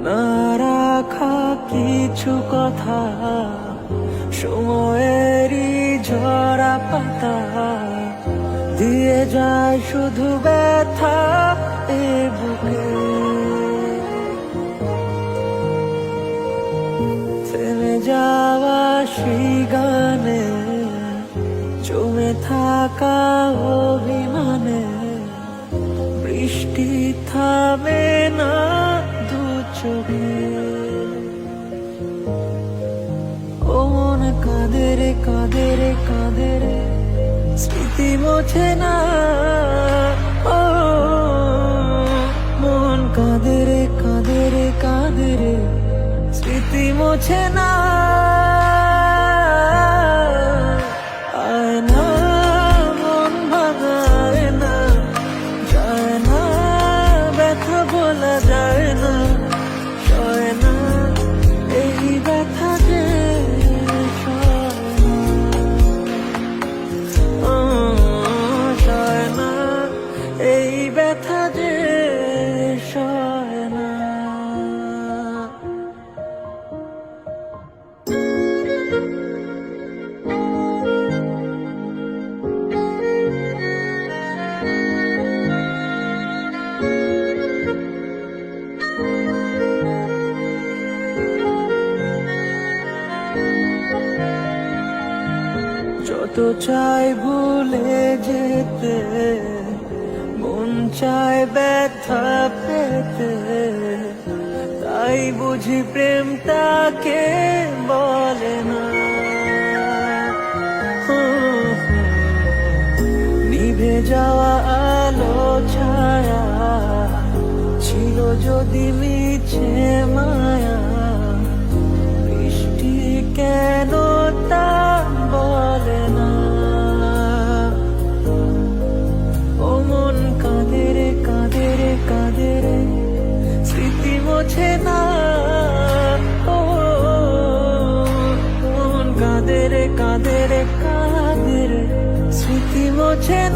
না রাখা কিছু কথা, সময়েরই ঝরা পাতা দিয়ে যায় শুধু ব্যথা এ বুকে। থেমে যাওয়া সেই গানে, জমে থাকা অভিমানে, বৃষ্টি থামে না দু চোখে। ও মন কাঁদে রে কাঁদে রে কাঁদে রে, স্মৃতি মোছে না। ও মন কাঁদে রে কাঁদে রে কাঁদে রে, স্মৃতি মোছে না। আয় না মন ভাঙায় না, যায় না ব্যথা বলা যায় না, সয় না এই ব্যথা যে সয় না, এই ব্যথা যে সয় না। যত চাই ভুলে যেতে, মন চায় ব্যথা পেতে, তাই বুঝি প্রেমটাকে বলে না। নিভে যাওয়া আলো ছায়া ছিল যদি মিছে মায়া, বৃষ্টি কেন তা বলে না। ও মন কাঁদে রে কাঁদে রে কাঁদে রে, স্মৃতি মোছে না। ও মন কাঁদে রে কাঁদে রে কাঁদে রে, স্মৃতি মোছে না।